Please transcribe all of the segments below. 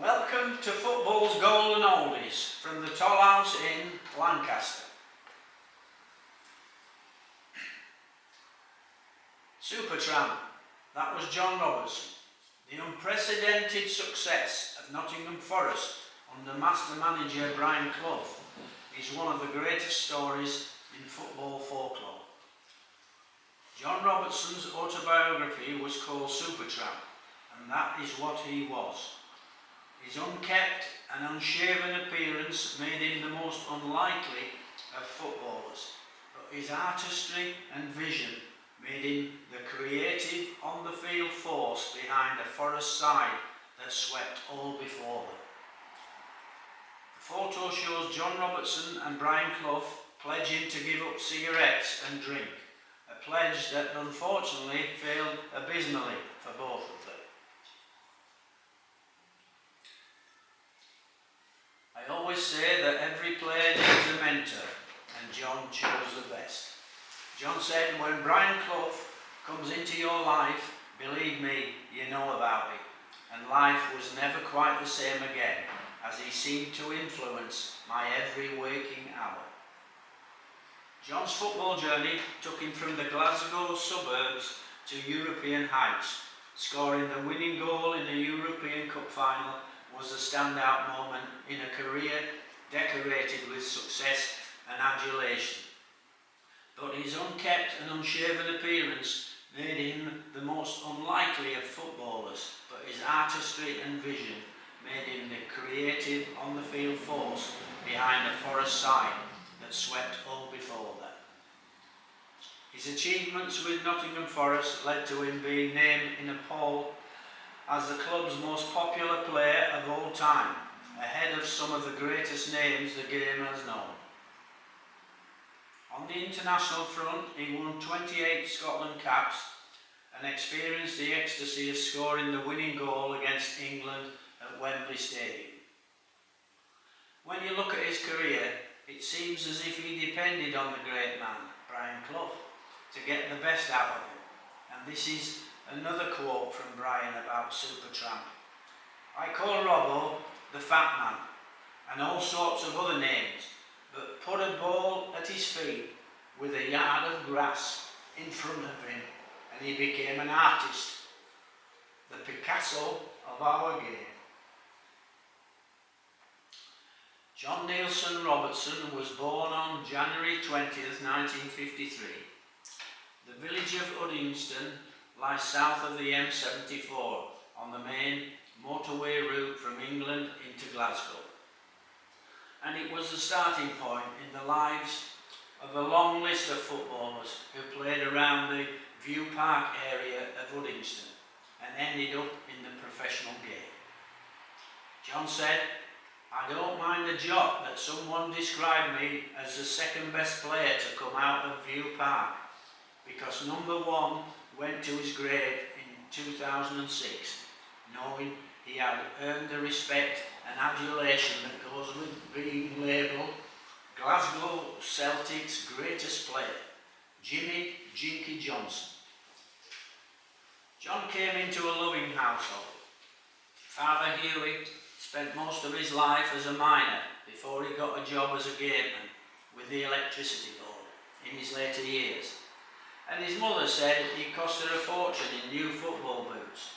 Welcome to football's golden oldies from the Toll House in Lancaster. Supertramp, that was John Robertson. The unprecedented success of Nottingham Forest under master manager Brian Clough is one of the greatest stories in football folklore. John Robertson's autobiography was called Supertramp, and that is what he was. His unkempt and unshaven appearance made him the most unlikely of footballers, but his artistry and vision made him the creative on-the-field force behind a Forest side that swept all before them. The photo shows John Robertson and Brian Clough pledging to give up cigarettes and drink, a pledge that unfortunately failed abysmally for both of them. I always say that every player needs a mentor, and John chose the best. John said, "When Brian Clough comes into your life, believe me, you know about it." And life was never quite the same again, as he seemed to influence my every waking hour. John's football journey took him from the Glasgow suburbs to European heights. Scoring the winning goal in the European Cup final was a standout moment in a career decorated with success and adulation. But his unkempt and unshaven appearance made him the most unlikely of footballers, but his artistry and vision made him the creative on-the-field force behind a Forest side that swept all before them. His achievements with Nottingham Forest led to him being named in a poll as the club's most popular player of all time, ahead of some of the greatest names the game has known. On the international front, he won 28 Scotland caps and experienced the ecstasy of scoring the winning goal against England at Wembley Stadium. When you look at his career, it seems as if he depended on the great man, Brian Clough, to get the best out of him. And this is another quote from Brian about Supertramp. "I call Robbo the fat man, and all sorts of other names, but put a ball at his feet with a yard of grass in front of him, and he became an artist, the Picasso of our game." John Neilson Robertson was born on January 20th, 1953. The village of Uddingston lies south of the M74 on the main motorway route from England into Glasgow. And it was the starting point in the lives of a long list of footballers who played around the View Park area of Uddingston and ended up in the professional game. John said, "I don't mind a jot that someone described me as the second best player to come out of View Park, because number one went to his grave in 2006, knowing he had earned the respect and adulation that goes with being labelled Glasgow Celtic's greatest player, Jimmy Jinky Johnson." John came into a loving household. Father Hughie spent most of his life as a miner before he got a job as a gateman with the electricity board in his later years. And his mother said it cost her a fortune in new football boots,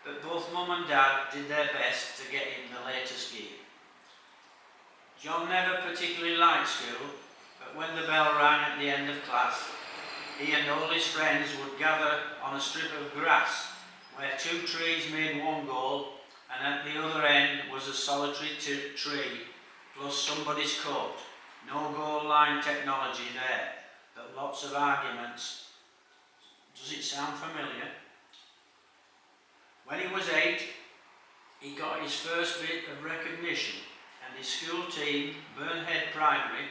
but both Mum and Dad did their best to get him the latest gear. John never particularly liked school, but when the bell rang at the end of class, he and all his friends would gather on a strip of grass where two trees made one goal, and at the other end was a solitary tree plus somebody's coat. No goal line technology there, but lots of arguments. Does it sound familiar? When he was 8, he got his first bit of recognition, and his school team, Burnhead Primary,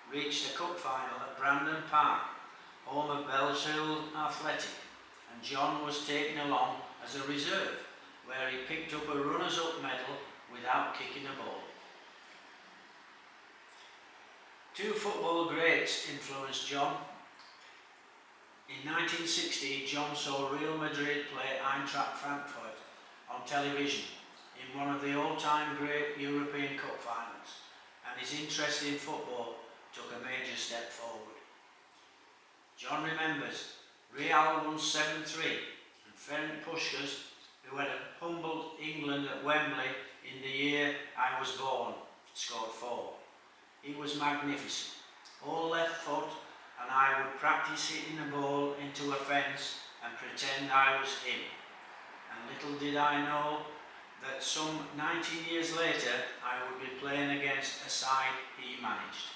reached a cup final at Brandon Park, home of Bellshill Athletic, and John was taken along as a reserve, where he picked up a runners-up medal without kicking a ball. Two football greats influenced John. In 1960, John saw Real Madrid play Eintracht Frankfurt on television in one of the all-time great European Cup finals, and his interest in football took a major step forward. John remembers Real won 7-3, and Ferenc Puskás, who had humbled England at Wembley in the year I was born, scored 4. He was magnificent, all left foot, and I would practice hitting the ball into a fence and pretend I was him. And little did I know that some 19 years later I would be playing against a side he managed.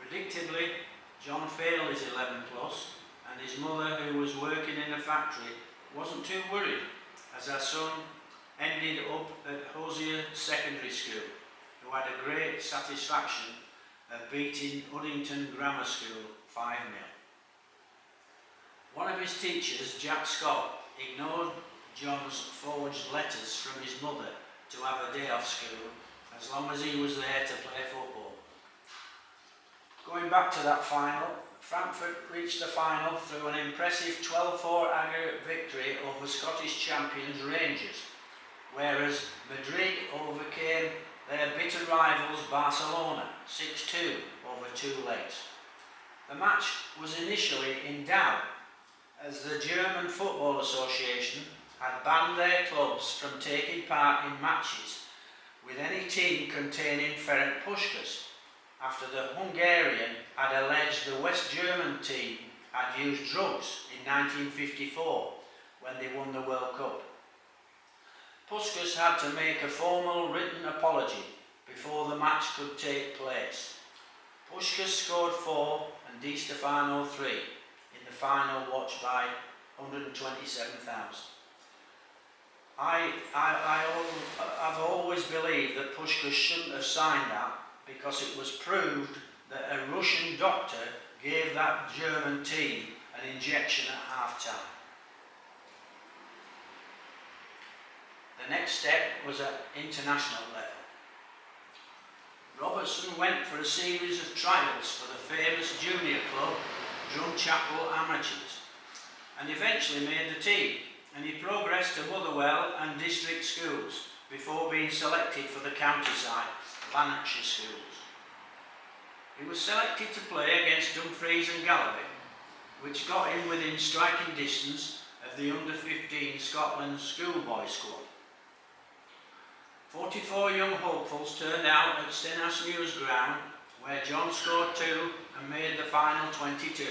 Predictably, John failed his 11 plus, and his mother, who was working in a factory, wasn't too worried, as her son ended up at Hosier Secondary School, who had a great satisfaction of beating Uddington Grammar School 5-0. One of his teachers, Jack Scott, ignored John's forged letters from his mother to have a day off school as long as he was there to play football. Going back to that final, Frankfurt reached the final through an impressive 12-4 aggregate victory over Scottish champions Rangers, whereas Madrid overcame their bitter rivals Barcelona 6-2 over 2 legs. The match was initially in doubt, as the German Football Association had banned their clubs from taking part in matches with any team containing Ferenc Puskás, after the Hungarian had alleged the West German team had used drugs in 1954 when they won the World Cup. Puskás had to make a formal written apology before the match could take place. Puskás scored 4 and Di Stefano 3 in the final, watched by 127,000. I've always believed that Puskás shouldn't have signed that, because it was proved that a Russian doctor gave that German team an injection at half-time. The next step was at international level. Robertson went for a series of trials for the famous junior club, Drumchapel Amateurs, and eventually made the team, and he progressed to Motherwell and district schools before being selected for the county side, Lanarkshire schools. He was selected to play against Dumfries and Galloway, which got him within striking distance of the under-15 Scotland schoolboy squad. 44 young hopefuls turned out at Stenhouse News Ground, where John scored 2 and made the final 22.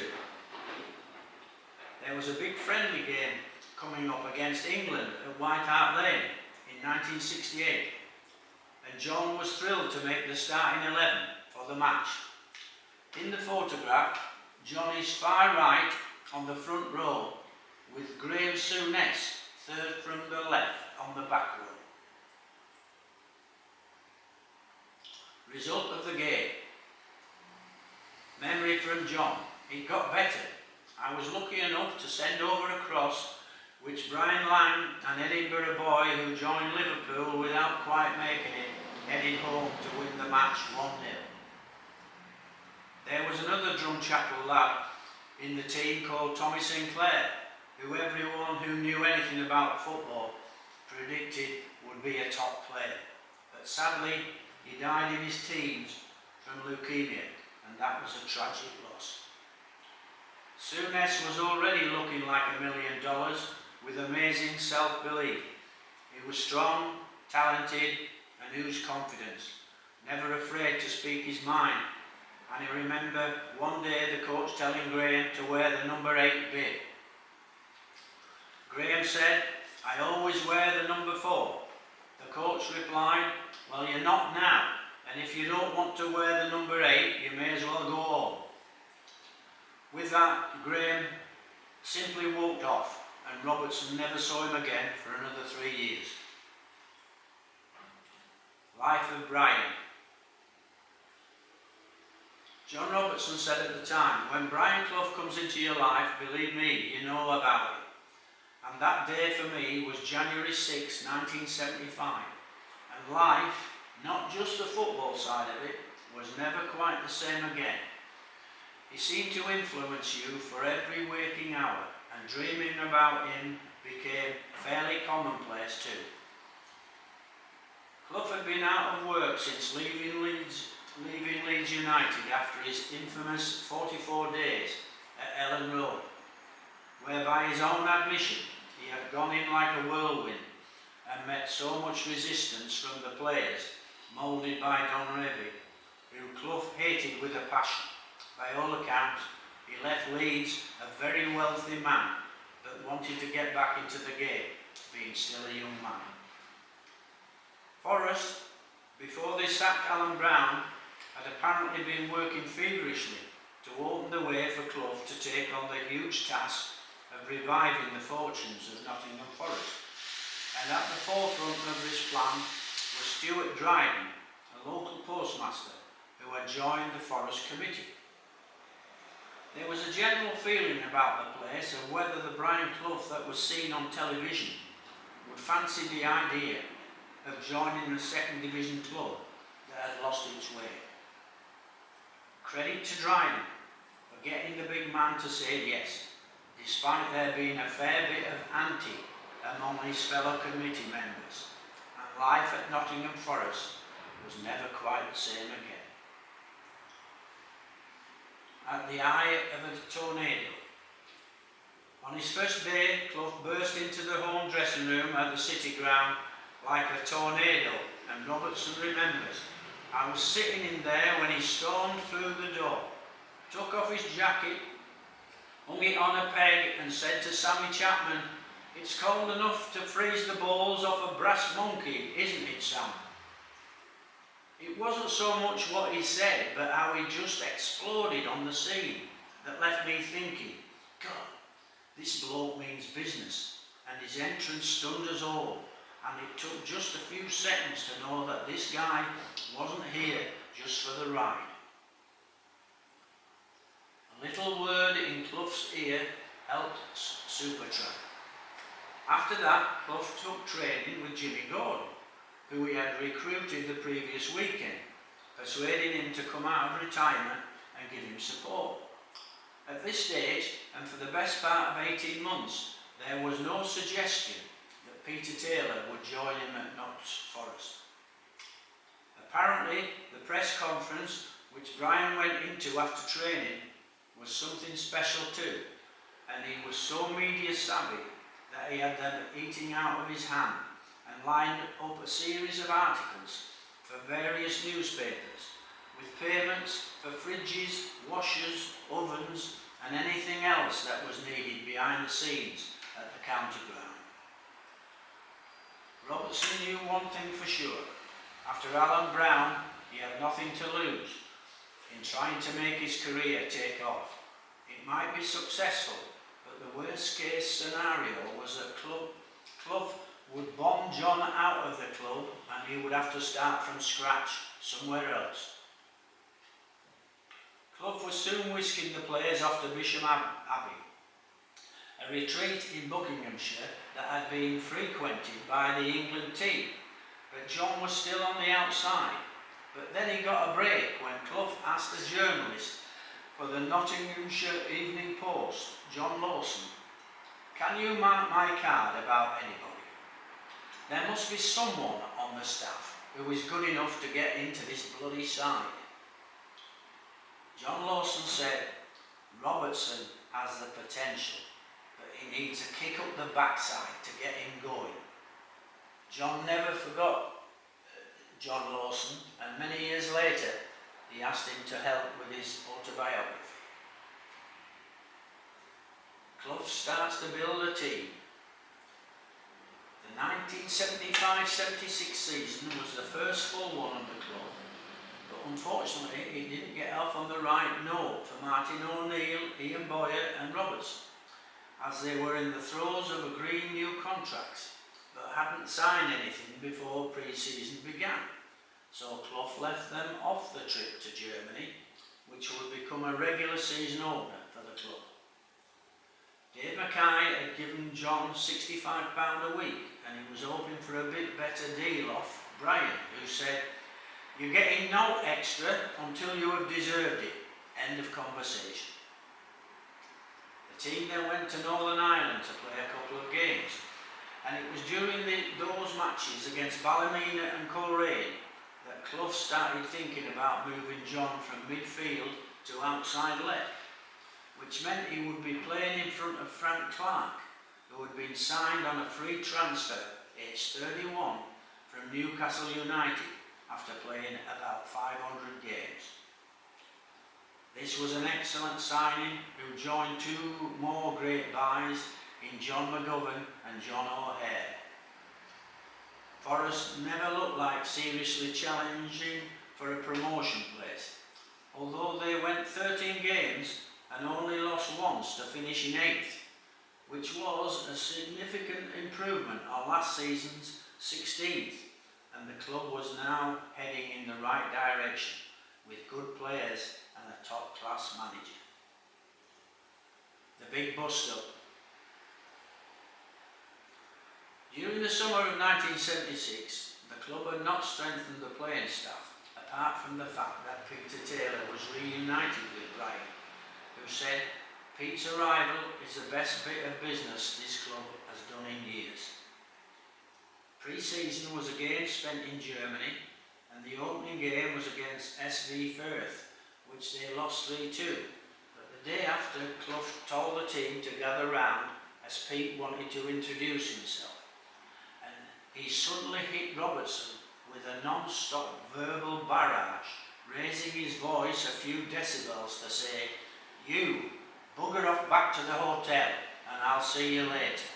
There was a big friendly game coming up against England at White Hart Lane in 1968, and John was thrilled to make the starting 11 for the match. In the photograph, John is far right on the front row, with Graham Souness third from the left on the back row. Result of the game. Memory from John. It got better. I was lucky enough to send over a cross which Brian Lang, an Edinburgh boy who joined Liverpool without quite making it, headed home to win the match 1-0. There was another Drumchapel lad in the team called Tommy Sinclair, who everyone who knew anything about football predicted would be a top player. But sadly, he died in his teens from leukemia, and that was a tragic loss. Souness was already looking like $1 million with amazing self-belief. He was strong, talented, and oozed confidence, never afraid to speak his mind. And I remember one day the coach telling Graham to wear the number 8 bib. Graham said, "I always wear the number 4. The coach replied, "Well, you're not now, and if you don't want to wear the number 8, you may as well go home." With that, Graham simply walked off, and Robertson never saw him again for another 3 years. Life of Brian. John Robertson said at the time, "When Brian Clough comes into your life, believe me, you know about it." And that day for me was January 6, 1975. And life, not just the football side of it, was never quite the same again. He seemed to influence you for every waking hour, and dreaming about him became fairly commonplace too. Clough had been out of work since leaving Leeds United after his infamous 44 days at Ellen Road, where by his own admission he had gone in like a whirlwind and met so much resistance from the players, moulded by Don Revie, who Clough hated with a passion. By all accounts, he left Leeds a very wealthy man that wanted to get back into the game, being still a young man. Forest, before they sacked Alan Brown, had apparently been working feverishly to open the way for Clough to take on the huge task of reviving the fortunes of Nottingham Forest. And at the forefront of this plan was Stuart Dryden, a local postmaster who had joined the Forest Committee. There was a general feeling about the place of whether the Brian Clough that was seen on television would fancy the idea of joining the second division club that had lost its way. Credit to Dryden for getting the big man to say yes, despite there being a fair bit of ante among his fellow committee members, and life at Nottingham Forest was never quite the same again. At the eye of a tornado. On his first day, Clough burst into the home dressing room at the City Ground like a tornado, and Robertson remembers, I was sitting in there when he stormed through the door, took off his jacket, hung it on a peg and said to Sammy Chapman, it's cold enough to freeze the balls off a brass monkey, isn't it, Sam? It wasn't so much what he said, but how he just exploded on the scene that left me thinking, God, this bloke means business, and his entrance stunned us all, and it took just a few seconds to know that this guy wasn't here just for the ride. A little word in Clough's ear helped Supertramp. After that, Clough took training with Jimmy Gordon, who he had recruited the previous weekend, persuading him to come out of retirement and give him support. At this stage, and for the best part of 18 months, there was no suggestion that Peter Taylor would join him at Notts Forest. Apparently, the press conference which Brian went into after training was something special too, and he was so media savvy that he had them eating out of his hand and lined up a series of articles for various newspapers with payments for fridges, washers, ovens and anything else that was needed behind the scenes at the county ground. Robertson knew one thing for sure. After Alan Brown, he had nothing to lose in trying to make his career take off. It might be successful, but the worst case scenario was that Clough would bomb John out of the club and he would have to start from scratch somewhere else. Clough was soon whisking the players off to Bisham Abbey, a retreat in Buckinghamshire that had been frequented by the England team, but John was still on the outside. But then he got a break when Clough asked a journalist for the Nottinghamshire Evening Post, John Lawson, can you mark my card about anybody? There must be someone on the staff who is good enough to get into this bloody side. John Lawson said, Robertson has the potential, but he needs a kick up the backside to get him going. John never forgot John Lawson, and many years later he asked him to help with his autobiography. Clough starts to build a team. The 1975-76 season was the first full one of the club, but unfortunately it didn't get off on the right note for Martin O'Neill, Ian Boyer and Robertson, as they were in the throes of agreeing new contracts, but hadn't signed anything before pre-season began. So Clough left them off the trip to Germany, which would become a regular season opener for the club. Dave Mackay had given John £65 a week, and he was hoping for a bit better deal off Brian, who said, you're getting no extra until you have deserved it. End of conversation. The team then went to Northern Ireland to play a couple of games, and it was during those matches against Ballymena and Coleraine that Clough started thinking about moving John from midfield to outside left, which meant he would be playing in front of Frank Clark, who had been signed on a free transfer, aged 31, from Newcastle United after playing about 500 games. This was an excellent signing who joined two more great buys in John McGovern and John O'Hare. Forest never looked like seriously challenging for a promotion place, although they went 13 games and only lost once to finish in 8th, which was a significant improvement on last season's 16th, and the club was now heading in the right direction with good players and a top-class manager. The big bust-up. During the summer of 1976, the club had not strengthened the playing staff, apart from the fact that Peter Taylor was reunited with Brian, who said, "Pete's arrival is the best bit of business this club has done in years." Pre-season was again spent in Germany, and the opening game was against SV Firth, which they lost 3-2. But the day after, Clough told the team to gather round as Pete wanted to introduce himself. And he suddenly hit Robertson with a non-stop verbal barrage, raising his voice a few decibels to say, "You, bugger off back to the hotel and I'll see you later."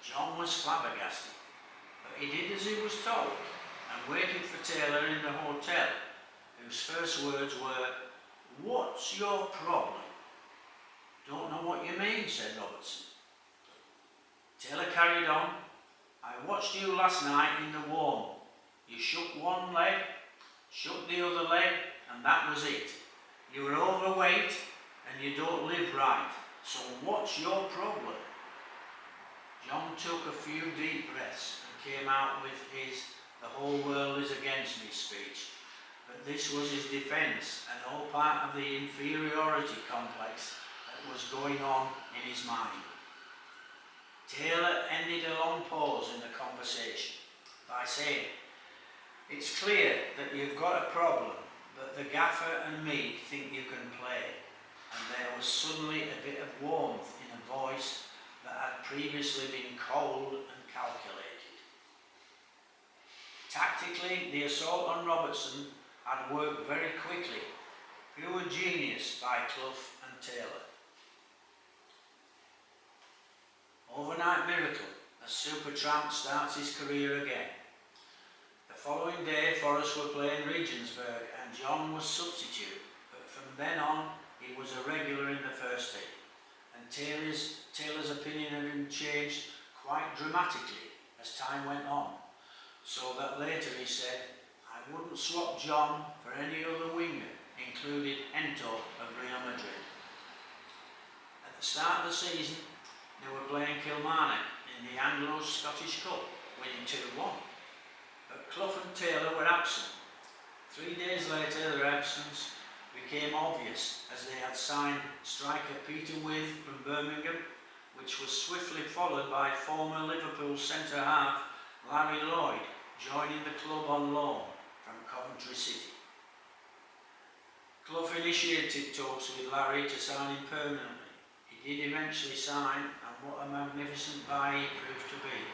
John was flabbergasted, but he did as he was told and waited for Taylor in the hotel, whose first words were, "What's your problem?" "Don't know what you mean," said Robertson. Taylor carried on. "I watched you last night in the warm. You shook one leg, shook the other leg, and that was it. You were overweight and you don't live right. So what's your problem?" John took a few deep breaths and came out with his "the whole world is against me" speech. But this was his defence and all part of the inferiority complex that was going on in his mind. Taylor ended a long pause in the conversation by saying, "It's clear that you've got a problem, but the gaffer and me think you can play." And there was suddenly a bit of warmth in a voice that had previously been cold and calculated. Tactically, the assault on Robertson had worked very quickly. Pure genius by Clough and Taylor. Overnight miracle as Supertramp starts his career again. The following day, Forest were playing Regensburg and John was substitute, but from then on he was a regular in the first team, and Taylor's opinion of him changed quite dramatically as time went on, so that later he said, "I wouldn't swap John for any other winger," included Ento of Real Madrid. At the start of the season, they were playing Kilmarnock in the Anglo-Scottish Cup, winning 2-1. But Clough and Taylor were absent. 3 days later, their absence became obvious as they had signed striker Peter With from Birmingham, which was swiftly followed by former Liverpool centre-half Larry Lloyd joining the club on loan from Coventry City. Clough initiated talks with Larry to sign him permanently. He did eventually sign, and what a magnificent buy he proved to be,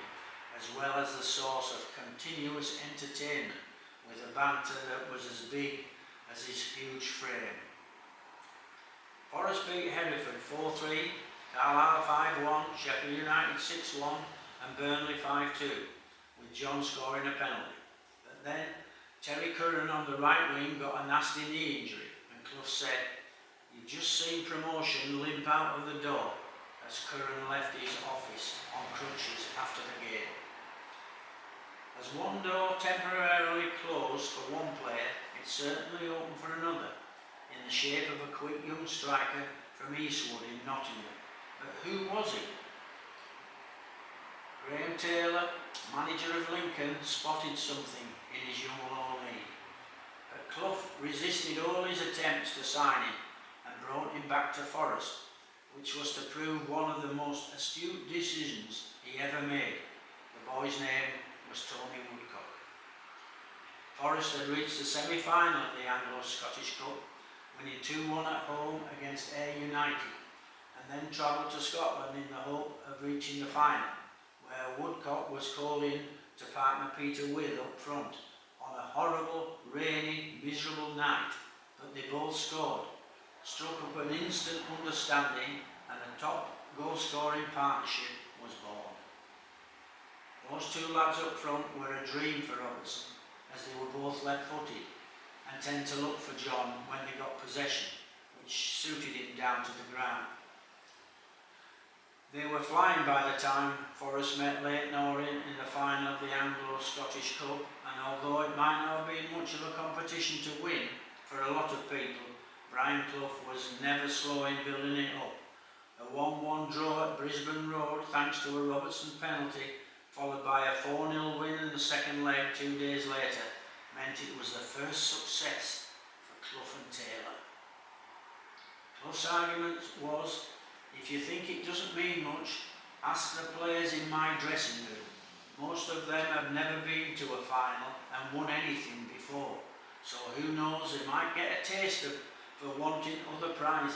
as well as the source of continuous entertainment with a banter that was as big as his huge frame. Forest beat Hereford 4-3, Carlisle 5-1, Sheffield United 6-1 and Burnley 5-2, with John scoring a penalty. But then Terry Curran on the right wing got a nasty knee injury, and Clough said, "You've just seen promotion limp out of the door," as Curran left his office on crutches after the game. As one door temporarily closed for one player, it certainly opened for another, in the shape of a quick young striker from Eastwood in Nottingham. But who was he? Graham Taylor, manager of Lincoln, spotted something in his young loanee. But Clough resisted all his attempts to sign him and brought him back to Forest, which was to prove one of the most astute decisions he ever made. The boy's name was Tony Woodcock. Forest had reached the semi-final of the Anglo-Scottish Cup, winning 2-1 at home against Ayr United, and then travelled to Scotland in the hope of reaching the final, where Woodcock was called in to partner Peter With up front on a horrible, rainy, miserable night, but they both scored, struck up an instant understanding, and a top goal-scoring partnership was born. Those two lads up front were a dream for Robertson, as they were both left-footed and tend to look for John when they got possession, which suited him down to the ground. They were flying by the time Forest met Leyton Orient in the final of the Anglo-Scottish Cup, and although it might not have been much of a competition to win for a lot of people, Brian Clough was never slow in building it up. A 1-1 draw at Brisbane Road thanks to a Robertson penalty, followed by a 4-0 win in the second leg 2 days later, meant it was the first success for Clough and Taylor. Clough's argument was, if you think it doesn't mean much, ask the players in my dressing room. Most of them have never been to a final and won anything before, so who knows, they might get a taste of for wanting other prizes.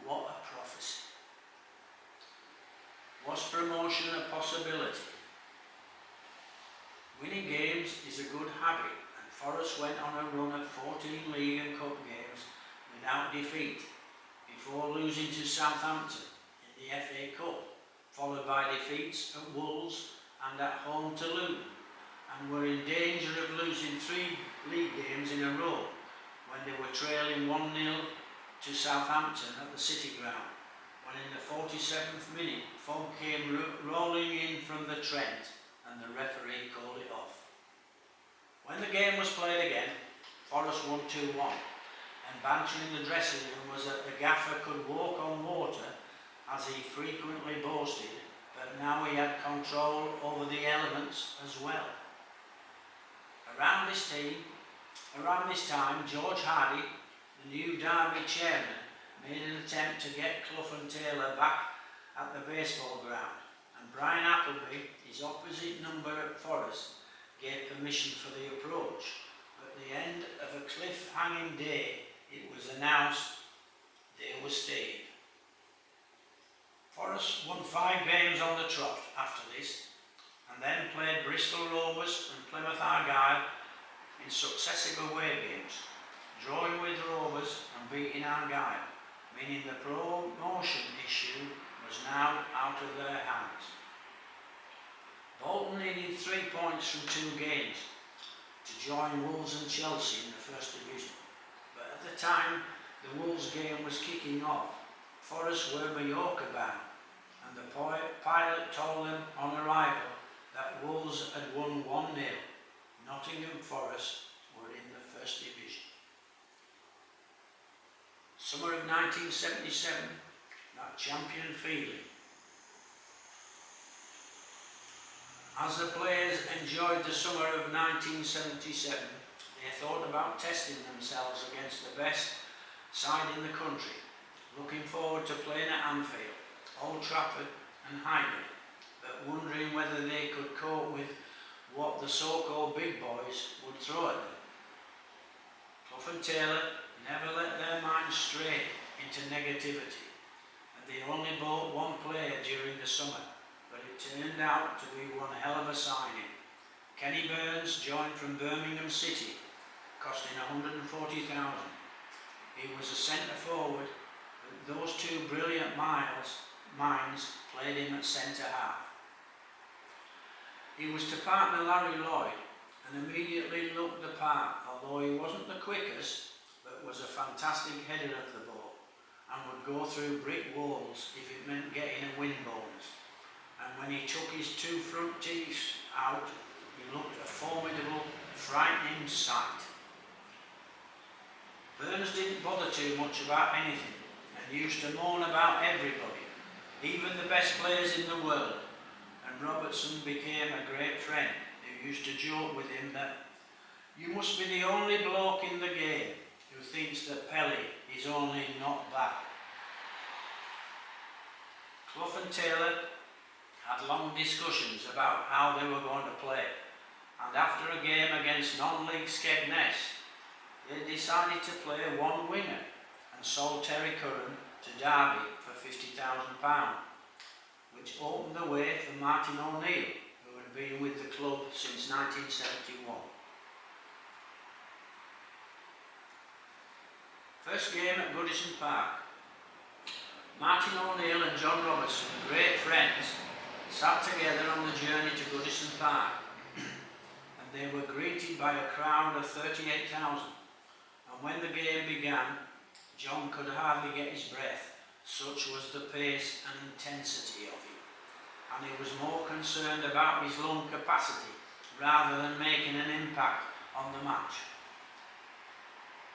What a prophecy. Was promotion a possibility? Winning games is a good habit, and Forest went on a run of 14 league and cup games without defeat, before losing to Southampton in the FA Cup, followed by defeats at Wolves and at home to Luton, and were in danger of losing 3 league games in a row when they were trailing 1-0 to Southampton at the City Ground, when in the 47th minute fog came rolling in from the Trent and the referee called it off. When the game was played again, Forest won 2-1, and banter in the dressing room was that the gaffer could walk on water, as he frequently boasted, but now he had control over the elements as well. Around this time, George Hardy, the new Derby chairman, made an attempt to get Clough and Taylor back at the baseball ground, and Brian Appleby, his opposite number at Forest, gave permission for the approach. But at the end of a cliff-hanging day, it was announced they were staying. Forest won 5 games on the trot after this, and then played Bristol Rovers and Plymouth Argyle in successive away games, drawing with Rovers and beating Argyle, meaning the promotion issue was now out of their hands. Bolton needed 3 points from 2 games to join Wolves and Chelsea in the First Division, but at the time the Wolves game was kicking off, Forest were Mallorca bound, and the pilot told them on arrival that Wolves had won 1-0. Nottingham Forest were in the First Division. Summer of 1977, that champion feeling. As the players enjoyed the summer of 1977, they thought about testing themselves against the best side in the country, looking forward to playing at Anfield, Old Trafford and Highbury, but wondering whether they could cope with what the so-called big boys would throw at them. Clough and Taylor never let their minds stray into negativity, and they only bought 1 player during the summer, but it turned out to be one hell of a signing. Kenny Burns joined from Birmingham City, costing $140,000. He was a centre forward, but those 2 brilliant minds played him at centre half. He was to partner Larry Lloyd and immediately looked the part, although he wasn't the quickest, but was a fantastic header of the ball and would go through brick walls if it meant getting a win bonus. And when he took his 2 front teeth out, he looked a formidable, frightening sight. Burns didn't bother too much about anything and used to moan about everybody, even the best players in the world, and Robertson became a great friend who used to joke with him that you must be the only bloke in the game who thinks that Pelly is only not back. Clough and Taylor had long discussions about how they were going to play, and after a game against non-league Skegness, they decided to play one winger and sold Terry Curran to Derby for £50,000, which opened the way for Martin O'Neill, who had been with the club since 1971. First game at Goodison Park. Martin O'Neill and John Robertson, great friends, sat together on the journey to Goodison Park, and they were greeted by a crowd of 38,000. And when the game began, John could hardly get his breath, such was the pace and intensity of it, and he was more concerned about his lung capacity rather than making an impact on the match.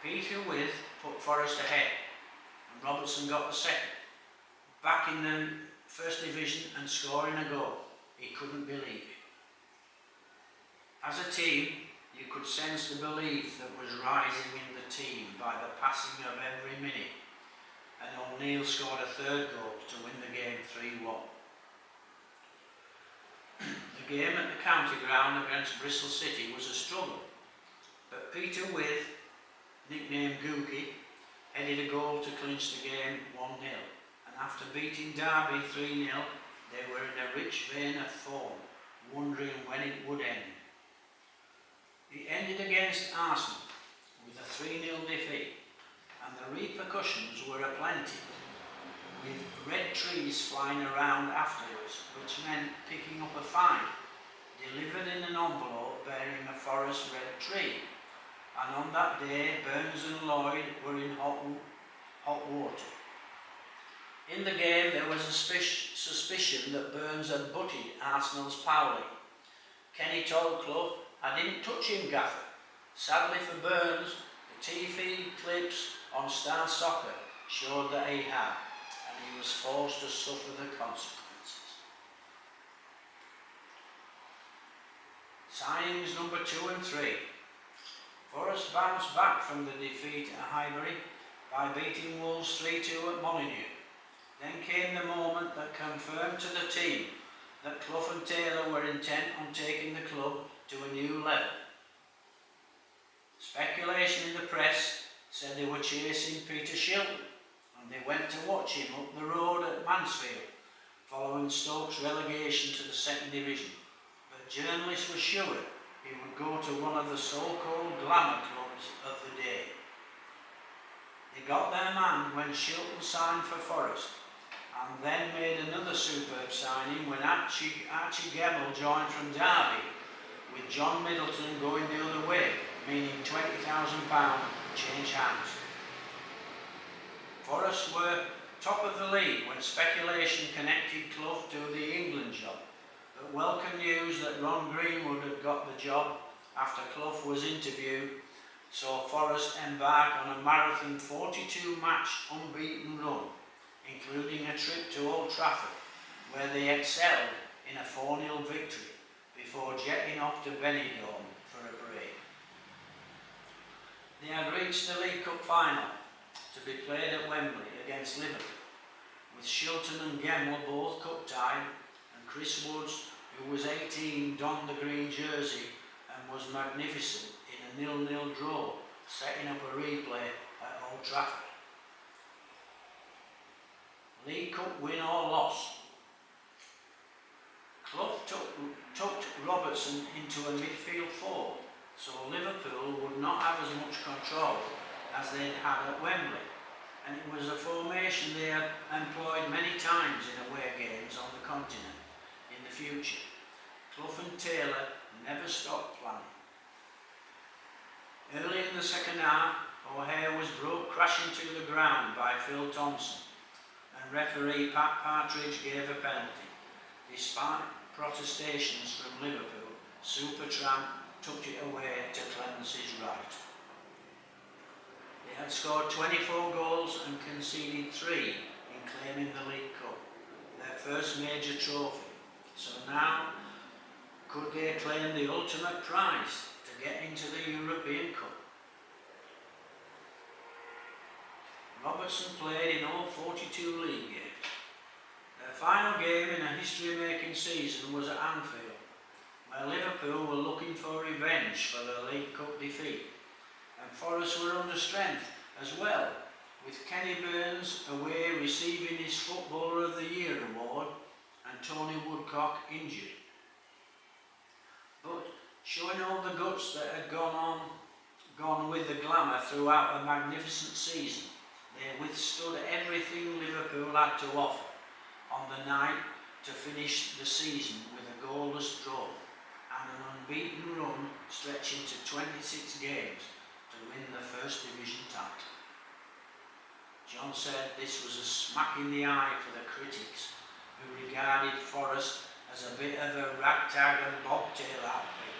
Peter With put Forest ahead, and Robertson got the second, back in the first division and scoring a goal. He couldn't believe it. As a team, you could sense the belief that was rising in the team by the passing of every minute, and O'Neill scored a third goal to win the game 3-1. The game at the county ground against Bristol City was a struggle, but Peter With, nicknamed Gookie, headed a goal to clinch the game 1-0, and after beating Derby 3-0, they were in a rich vein of form, wondering when it would end. It ended against Arsenal with a 3-0 defeat, and the repercussions were aplenty, with red trees flying around afterwards, which meant picking up a fine, delivered in an envelope bearing a Forest red tree. And on that day, Burns and Lloyd were in hot water. In the game, there was a suspicion that Burns had butted Arsenal's Powley. Kenny told Clough, "I didn't touch him, Gaffer." Sadly for Burns, the TV clips on Star Soccer showed that he had, and he was forced to suffer the consequences. Signings number 2 and 3. Forest bounced back from the defeat at Highbury by beating Wolves 3-2 at Molineux. Then came the moment that confirmed to the team that Clough and Taylor were intent on taking the club to a new level. Speculation in the press said they were chasing Peter Shilton, and they went to watch him up the road at Mansfield, following Stoke's relegation to the second division. But journalists were sure he would go to one of the so-called glamour clubs of the day. They got their man when Shilton signed for Forest, and then made another superb signing when Archie Gemmill joined from Derby, with John Middleton going the other way, meaning £20,000 change hands. Forest were top of the league when speculation connected Clough to the England job, but welcome news that Ron Greenwood had got the job after Clough was interviewed saw Forest embark on a marathon 42-match unbeaten run, including a trip to Old Trafford, where they excelled in a 4-0 victory before jetting off to Benidorm for a break. They had reached the League Cup final to be played at Wembley against Liverpool, with Shilton and Gemmill both cup-tied, and Chris Woods, who was 18, donned the green jersey and was magnificent in a 0-0 draw, setting up a replay at Old Trafford. League Cup win or loss. Clough tucked Robertson into a midfield four, so Liverpool would not have as much control as they'd had at Wembley, and it was a formation they had employed many times in away games on the continent in the future. Clough and Taylor never stopped planning. Early in the second half, O'Hare was brought crashing to the ground by Phil Thompson, and referee Pat Partridge gave a penalty. Despite protestations from Liverpool, Supertramp took it away to cleanse his right. They had scored 24 goals and conceded 3 in claiming the League Cup, their first major trophy. So now, could they claim the ultimate prize to get into the European Cup? Robertson played in all 42 league games. Their final game in a history-making season was at Anfield, where Liverpool were looking for revenge for the League Cup defeat, and Forest were under strength as well, with Kenny Burns away receiving his Footballer of the Year award and Tony Woodcock injured. But showing all the guts that had gone with the glamour throughout a magnificent season, they withstood everything Liverpool had to offer on the night to finish the season with a goalless draw and an unbeaten run stretching to 26 games to win the First Division title. John said this was a smack in the eye for the critics, who regarded Forest as a bit of a ragtag and bobtail outfit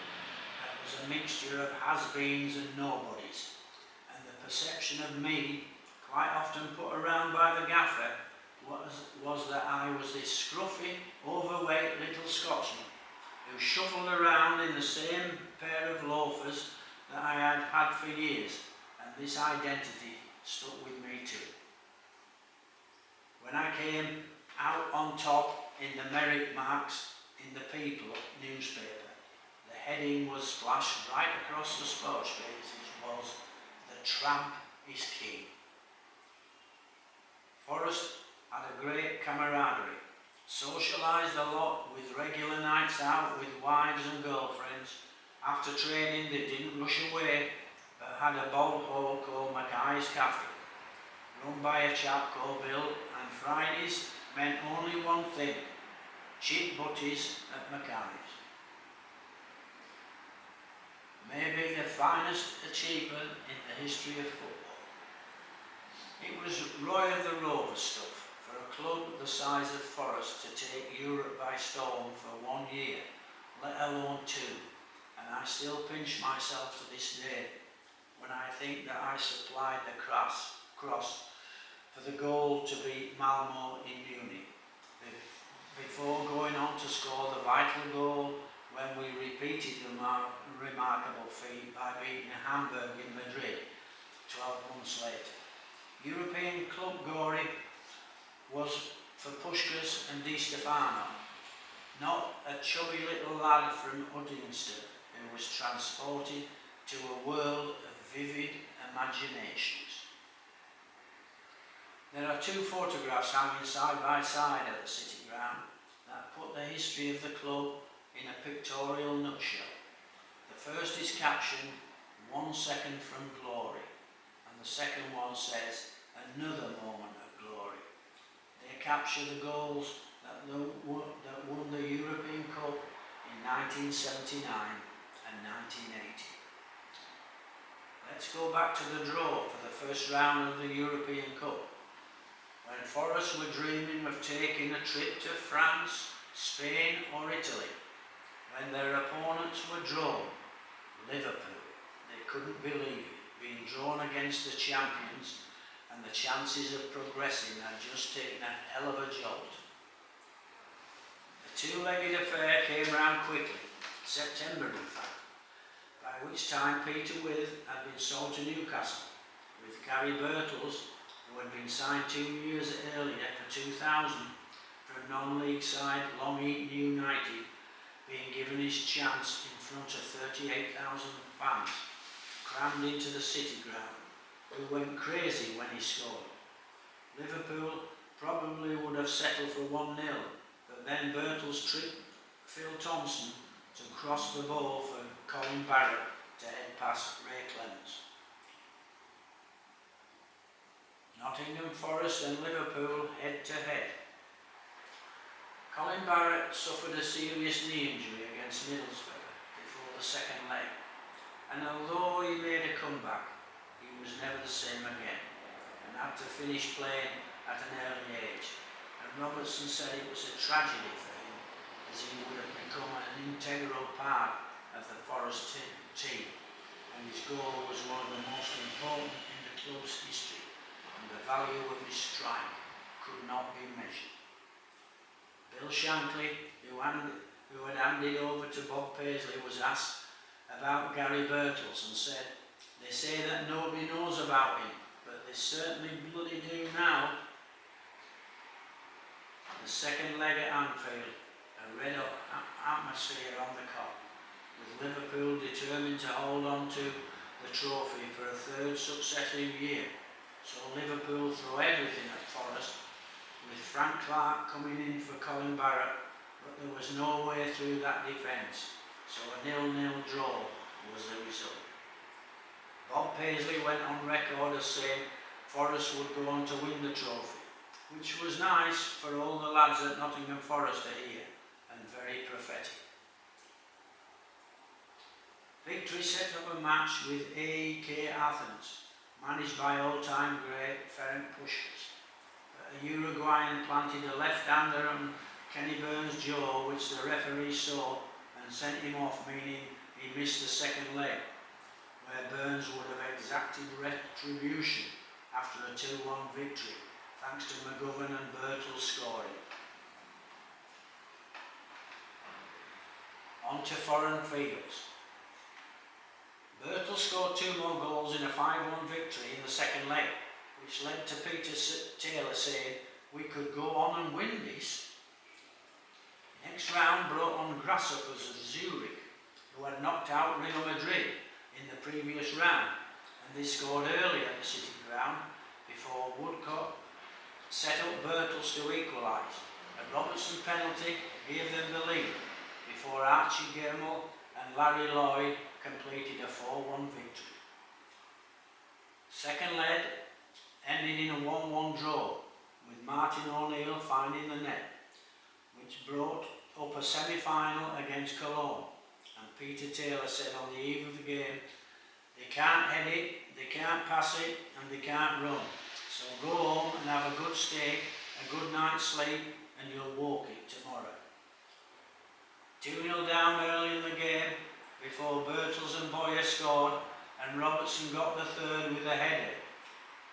that was a mixture of has-beens and nobodies, and the perception of me, quite often put around by the gaffer, was that I was this scruffy, overweight little Scotsman who shuffled around in the same pair of loafers that I had had for years, and this identity stuck with me too. When I came out on top in the merit marks in the People newspaper, the heading was splashed right across the sports pages was "The Tramp is King." Forest had a great camaraderie, socialised a lot with regular nights out with wives and girlfriends. After training they didn't rush away, but had a bold hole called Mackay's Cafe, run by a chap called Bill, and Fridays meant only one thing: cheap butties at Mackay's. Maybe the finest achievement in the history of football. It was Roy of the Rover stuff for a club the size of Forest to take Europe by storm for 1 year, let alone 2, and I still pinch myself to this day when I think that I supplied the cross for the goal to beat Malmo in Munich, before going on to score the vital goal when we repeated the remarkable feat by beating Hamburg in Madrid 12 months later. European club glory was for Puskás and Di Stefano, not a chubby little lad from Uddingston who was transported to a world of vivid imaginations. There are 2 photographs hanging side by side at the City Ground that put the history of the club in a pictorial nutshell. The first is captioned "1 second from glory," and the second one says "another moment of glory." They capture the goals that won the European Cup in 1979 and 1980. Let's go back to the draw for the first round of the European Cup, when Forest were dreaming of taking a trip to France, Spain or Italy, when their opponents were drawn, Liverpool. They couldn't believe it, being drawn against the champions, and the chances of progressing had just taken a hell of a jolt. The 2-legged affair came round quickly, September in fact, by which time Peter Withe had been sold to Newcastle, with Gary Birtles, who had been signed 2 years earlier for 2000 from non-league side Long Eaton United, being given his chance in front of 38,000 fans, crammed into the City Ground, who went crazy when he scored. Liverpool probably would have settled for 1-0, but then Birtles tripped Phil Thompson to cross the ball for Colin Barrett to head past Ray Clements. Nottingham Forest and Liverpool head to head. Colin Barrett suffered a serious knee injury against Middlesbrough before the second leg, and although he made a comeback, he was never the same again and had to finish playing at an early age, and Robertson said it was a tragedy for him, as he would have become an integral part of the Forest team, and his goal was one of the most important in the club's history, and the value of his strike could not be measured. Bill Shankly, who had handed over to Bob Paisley, was asked about Gary Birtles and said, "They say that nobody knows about him, but they certainly bloody do now." The the second leg at Anfield, a red-hot atmosphere on the Kop, with Liverpool determined to hold on to the trophy for a third successive year. So Liverpool threw everything at Forest, with Frank Clark coming in for Colin Barrett, but there was no way through that defence, so a 0-0 draw was the result. Bob Paisley went on record as saying Forest would go on to win the trophy, which was nice for all the lads at Nottingham Forest to hear, and very prophetic. Victory set up a match with AEK Athens, managed by old-time great Ferenc Puskas. A Uruguayan planted a left-hander on Kenny Burns' jaw, which the referee saw and sent him off, meaning he missed the second leg, where Burns would have exacted retribution after a 2-1 victory, thanks to McGovern and Birtle scoring. On to foreign fields. Birtle scored 2 more goals in a 5-1 victory in the second leg, which led to Peter Taylor saying, "We could go on and win this." Next round brought on Grasshoppers of Zurich, who had knocked out Real Madrid in the previous round, and they scored early at the City Ground before Woodcock set up Birtles to equalise. A Robertson penalty gave them the lead before Archie Gemmell and Larry Lloyd completed a 4-1 victory. Second leg ended in a 1-1 draw, with Martin O'Neill finding the net, which brought up a semi-final against Cologne, and Peter Taylor said on the eve of the game, "They can't head it, they can't pass it, and they can't run, so go home and have a good steak, a good night's sleep, and you'll walk it tomorrow." 2-0 down early in the game before Birtles and Boyer scored, and Robertson got the third with a header.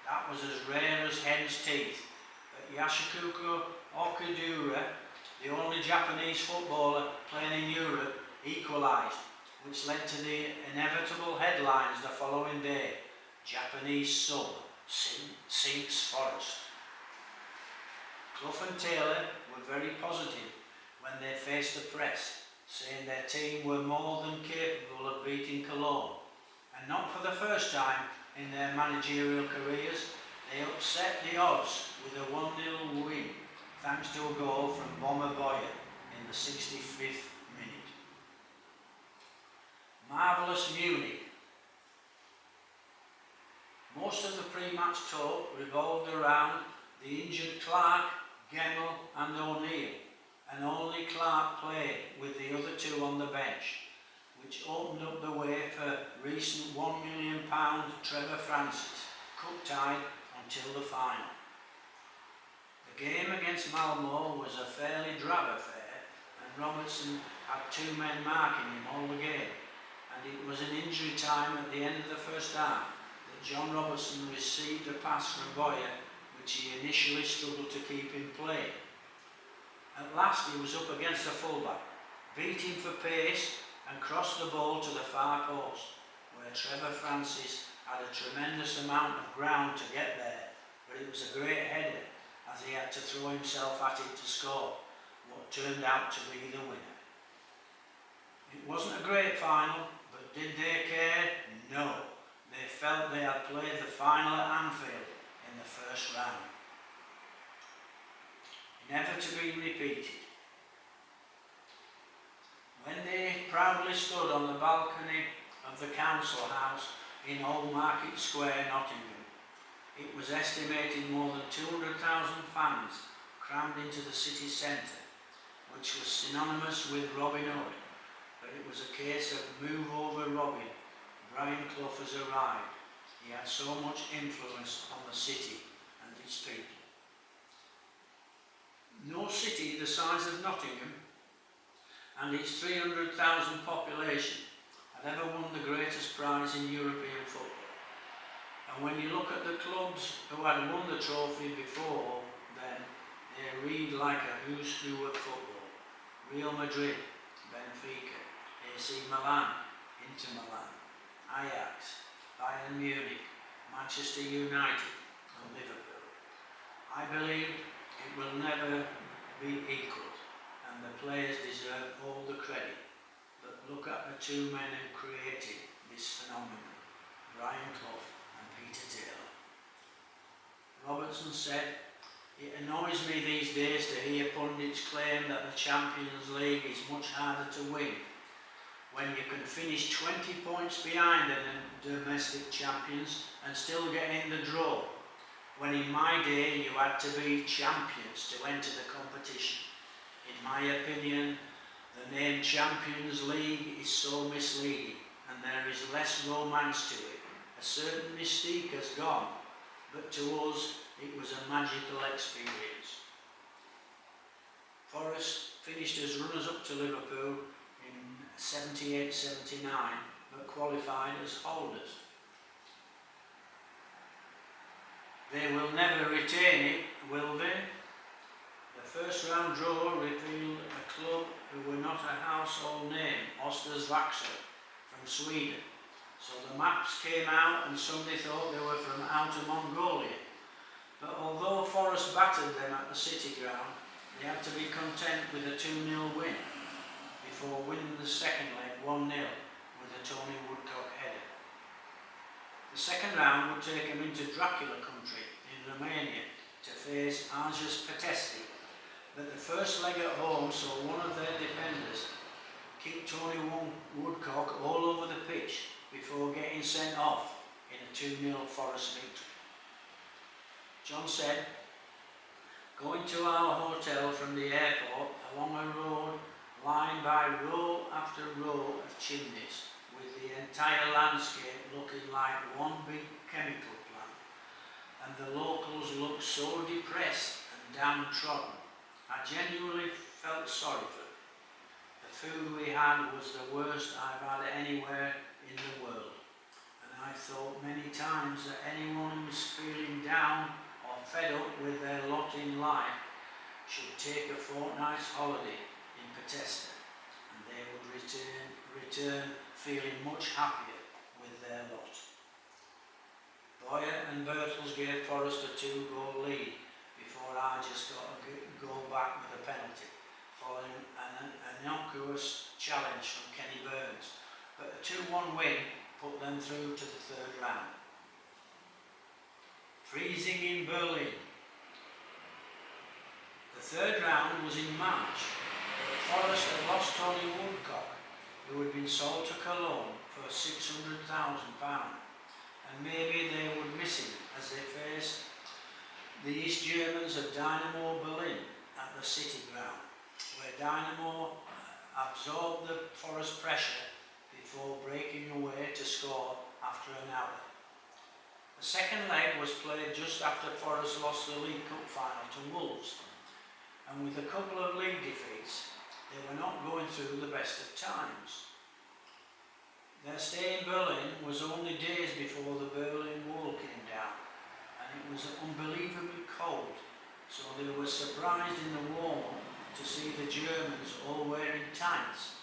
That was as rare as hen's teeth, but Yasuko Okudura, the only Japanese footballer playing in Europe, equalised, which led to the inevitable headlines the following day: "Japanese sub sinks Forest." Clough and Taylor were very positive when they faced the press, saying their team were more than capable of beating Cologne, and not for the first time in their managerial careers, they upset the odds with a 1-0 win, thanks to a goal from Bomber Boyer in the 65th minute. Marvellous Munich. Most of the pre-match talk revolved around the injured Clark, Gemmell and O'Neill, and only Clark played with the other two on the bench, which opened up the way for recent £1 million Trevor Francis, cup-tied until the final. The game against Malmo was a fairly drab affair, and Robertson had 2 men marking him all the game, and it was in injury time at the end of the first half that John Robertson received a pass from Boyer, which he initially struggled to keep in play. At last he was up against the fullback, beat him for pace and crossed the ball to the far post, where Trevor Francis had a tremendous amount of ground to get there, but it was a great header as he had to throw himself at it to score what turned out to be the winner. It wasn't a great final, but did they care? No. They felt they had played the final at Anfield in the first round. Never to be repeated. When they proudly stood on the balcony of the council house in Old Market Square, Nottingham, it was estimated more than 200,000 fans crammed into the city centre, which was synonymous with Robin Hood, but it was a case of move over Robin. Brian Clough has arrived. He had so much influence on the city and its people. No city the size of Nottingham and its 300,000 population had ever won the greatest prize in European football. And when you look at the clubs who had won the trophy before then, they read like a who's who of football. Real Madrid, Benfica, AC Milan, Inter Milan, Ajax, Bayern Munich, Manchester United and Liverpool. I believe it will never be equalled, and the players deserve all the credit. But look at the two men who created this phenomenon, Brian Clough and Peter Taylor. Robertson said, "It annoys me these days to hear pundits claim that the Champions League is much harder to win, when you can finish 20 points behind the domestic champions and still get in the draw, when in my day you had to be champions to enter the competition. In my opinion, the name Champions League is so misleading, and there is less romance to it. A certain mystique has gone, but to us it was a magical experience." Forest finished as runners-up to Liverpool in 78-79, but qualified as holders. They will never retain it, will they? The first round draw revealed a club who were not a household name, Östersvaxer, from Sweden. So the maps came out and somebody thought they were from Outer Mongolia. But although Forest battered them at the City Ground, they had to be content with a 2-0 win before winning the second leg 1-0 with a Tony Woodcock header. The second round would take them into Dracula country in Romania to face Arjus Petesti, but the first leg at home saw one of their defenders kick Tony Woodcock all over the pitch before getting sent off in a 2-0 Forest victory. John said, "Going to our hotel from the airport along a road lined by row after row of chimneys, with the entire landscape looking like one big chemical plant, and the locals looked so depressed and downtrodden. I genuinely felt sorry for them. The food we had was the worst I've had anywhere in the world, and I thought many times that anyone who's feeling down or fed up with their lot in life should take a fortnight's holiday in Petesta, and they would return feeling much happier with their lot." Boyer and Birtles gave Forest a 2-goal lead before Arjus got a goal back with a penalty, following an innocuous challenge from Kenny Burns, but a 2-1 win put them through to the third round. Freezing in Berlin. The third round was in March. Forest had lost Tony Woodcock, who had been sold to Cologne for £600,000, and maybe they would miss him as they faced the East Germans of Dynamo Berlin at the City Ground, where Dynamo absorbed the Forest pressure before breaking away to score after an hour. The second leg was played just after Forest lost the League Cup final to Wolves, and with a couple of league defeats, they were not going through the best of times. Their stay in Berlin was only days before the Berlin Wall came down, and it was unbelievably cold, so they were surprised in the warm-up to see the Germans all wearing tights,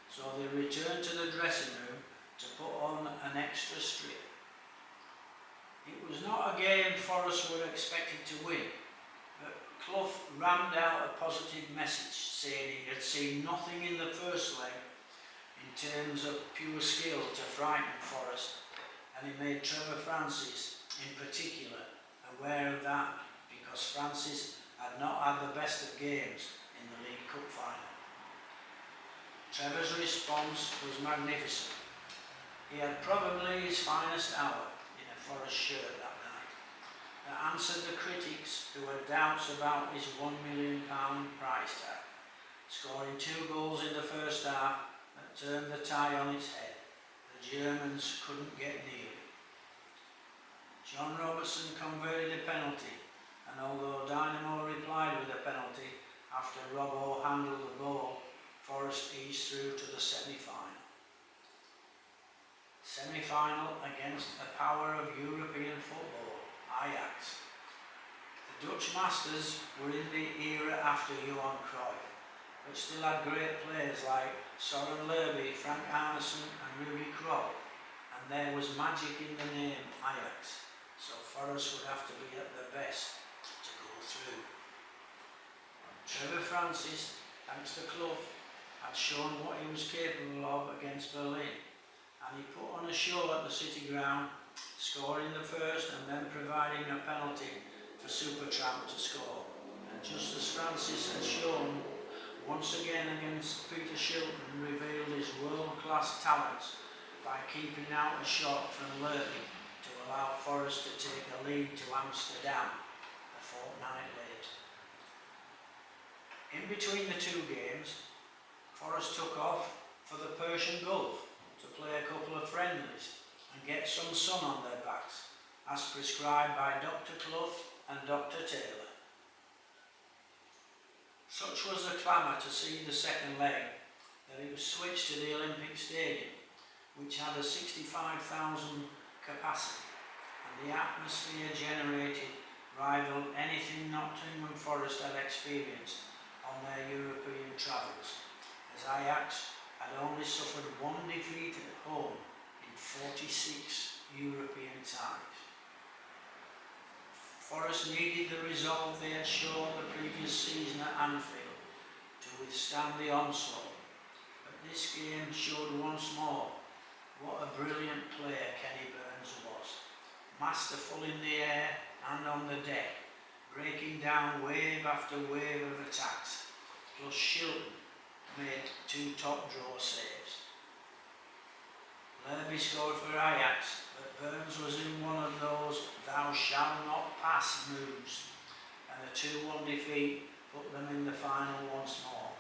so they returned to the dressing room to put on an extra strip. It was not a game Forest were expected to win, but Clough rammed out a positive message, saying he had seen nothing in the first leg in terms of pure skill to frighten Forest, and he made Trevor Francis in particular aware of that, because Francis had not had the best of games in the League Cup final. Trevor's response was magnificent. He had probably his finest hour in a Forest shirt that night, that answered the critics who had doubts about his £1 million price tag, scoring 2 goals in the first half that turned the tie on its head. The Germans couldn't get near it. John Robertson converted a penalty, and although Dynamo replied with a penalty after Robbo handled the ball, Forest eased through to the semi-final. Semi-final against the power of European football, Ajax. The Dutch masters were in the era after Johan Cruyff, but still had great players like Soren Lerby, Frank Arneson and Ruby Kroll, and there was magic in the name Ajax, so Forest would have to be at their best to go through. Trevor Francis, thanks to Clough, had shown what he was capable of against Berlin, and he put on a show at the City Ground, scoring the first and then providing a penalty for Supertramp to score. And just as Francis had shown once again against Peter Shilton, revealed his world-class talents by keeping out a shot from Lerby to allow Forest to take a lead to Amsterdam a fortnight later. In between the two games, Forest took off for the Persian Gulf to play a couple of friendlies and get some sun on their backs, as prescribed by Dr. Clough and Dr. Taylor. Such was the clamour to see the second leg that it was switched to the Olympic Stadium, which had a 65,000 capacity, and the atmosphere generated rivaled anything Nottingham Forest had experienced on their European travels, as Ajax had only suffered one defeat at home in 46 European ties. Forest needed the resolve they had shown the previous season at Anfield to withstand the onslaught, but this game showed once more what a brilliant player Kenny Burns was, masterful in the air and on the deck, breaking down wave after wave of attacks, plus Shilton made 2 top draw saves. Lerby scored for Ajax, but Burns was in one of those thou shalt not pass moves, and a 2-1 defeat put them in the final once more,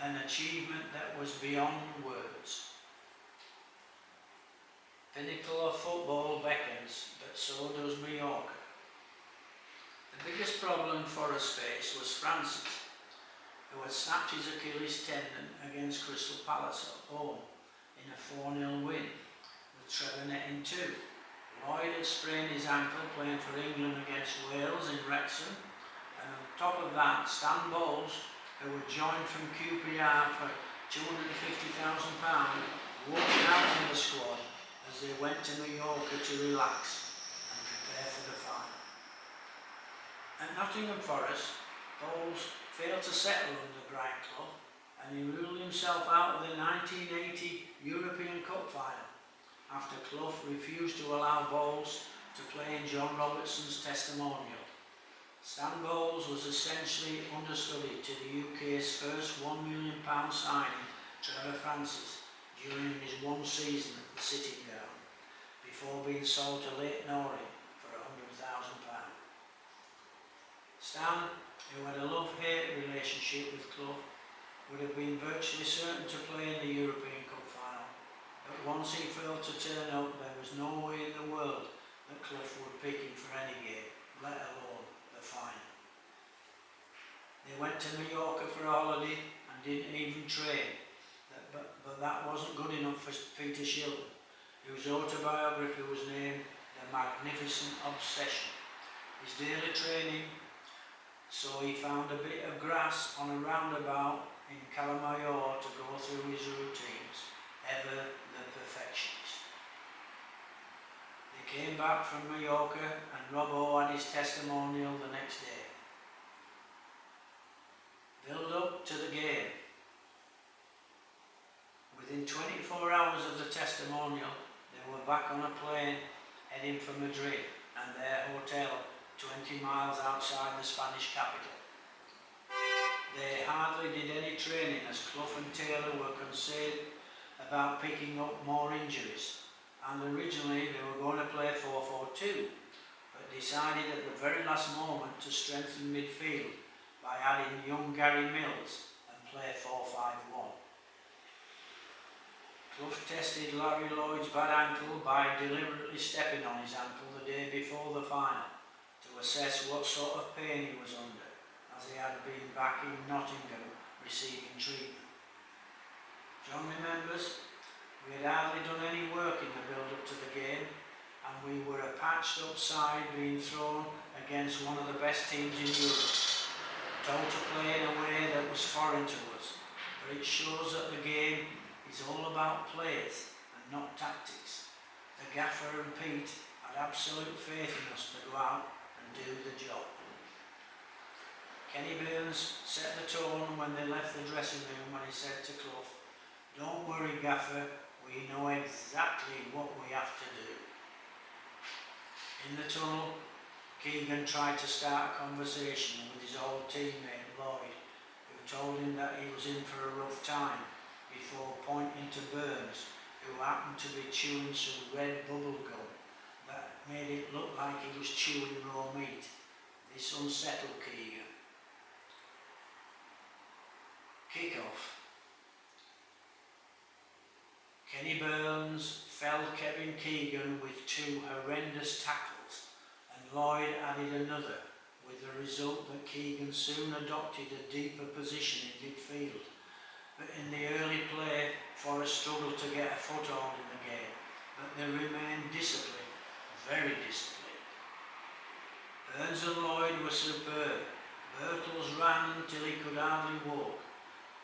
an achievement that was beyond words. Pinnacle of football beckons, but so does Mallorca. The biggest problem Forest faced was Francis, who had snapped his Achilles tendon against Crystal Palace at home in a 4-0 win, with Trevor netting 2. Lloyd had sprained his ankle playing for England against Wales in Wrexham, and on top of that, Stan Bowles, who had joined from QPR for £250,000, walked out of the squad as they went to Mallorca to relax and prepare for the final. At Nottingham Forest, Bowles failed to settle under Brian Clough, and he ruled himself out of the 1980 European Cup final after Clough refused to allow Bowles to play in John Robertson's testimonial. Stan Bowles was essentially understudy to the UK's first £1 million signing, Trevor Francis, during his one season at the City Ground, before being sold to Leyton Orient for £100,000. Stan, who had a love-hate relationship with Clough, would have been virtually certain to play in the European Cup final, but once he failed to turn up, there was no way in the world that Clough would pick him for any game, let alone the final. They went to Mallorca for a holiday and didn't even train, but that wasn't good enough for Peter Shilton, whose autobiography was named The Magnificent Obsession. His daily training, so he found a bit of grass on a roundabout in Calamayor to go through his routines, ever the perfectionist. They came back from Mallorca and Robbo had his testimonial the next day. Build up to the game. Within 24 hours of the testimonial, they were back on a plane heading for Madrid and their hotel 20 miles outside the Spanish capital. They hardly did any training as Clough and Taylor were concerned about picking up more injuries, and originally they were going to play 4-4-2, but decided at the very last moment to strengthen midfield by adding young Gary Mills and play 4-5-1. Clough tested Larry Lloyd's bad ankle by deliberately stepping on his ankle the day before the final to assess what sort of pain he was under, as he had been back in Nottingham receiving treatment. John remembers, we had hardly done any work in the build-up to the game, and we were a patched up side being thrown against one of the best teams in Europe, told to play in a way that was foreign to us, but it shows that the game is all about players and not tactics. The gaffer and Pete had absolute faith in us to go out and do the job. Kenny Burns set the tone when they left the dressing room when he said to Clough, "Don't worry, Gaffer, we know exactly what we have to do." In the tunnel, Keegan tried to start a conversation with his old teammate Lloyd, who told him that he was in for a rough time, before pointing to Burns, who happened to be chewing some red bubble gum that made it look like he was chewing raw meat. This unsettled Keegan. Kick-off. Kenny Burns felled Kevin Keegan with 2 horrendous tackles, and Lloyd added another, with the result that Keegan soon adopted a deeper position in midfield. But in the early play, Forest struggled to get a foothold in the game, but they remained disciplined, very disciplined. Burns and Lloyd were superb. Birtles ran until he could hardly walk.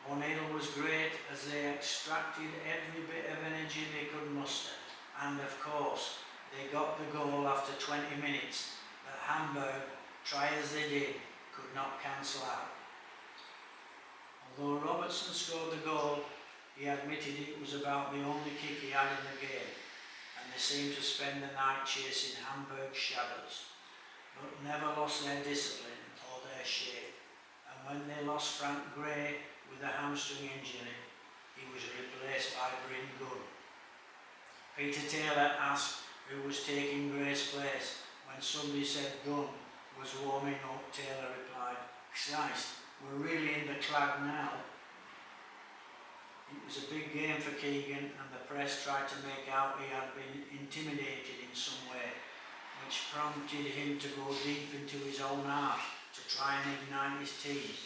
O'Neill was great as they extracted every bit of energy they could muster, and of course they got the goal after 20 minutes that Hamburg, try as they did, could not cancel out. Although Robertson scored the goal, he admitted it was about the only kick he had in the game, and they seemed to spend the night chasing Hamburg's shadows, but never lost their discipline or their shape, and when they lost Frank Gray with a hamstring injury, he was replaced by Bryn Gunn. Peter Taylor asked who was taking Gray's place. When somebody said Gunn was warming up, Taylor replied, "Christ, we're really in the clag now." It was a big game for Keegan, and the press tried to make out he had been intimidated in some way, which prompted him to go deep into his own half to try and ignite his team.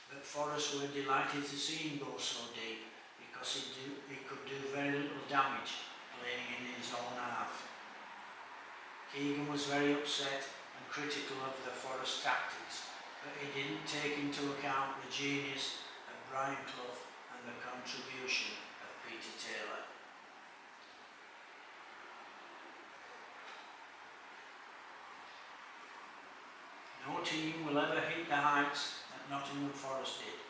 But Forest were delighted to see him go so deep, because he could do very little damage playing in his own half. Keegan was very upset and critical of the Forest tactics, but he didn't take into account the genius of Brian Clough and the contribution of Peter Taylor. No team will ever hit the heights that Nottingham Forest did.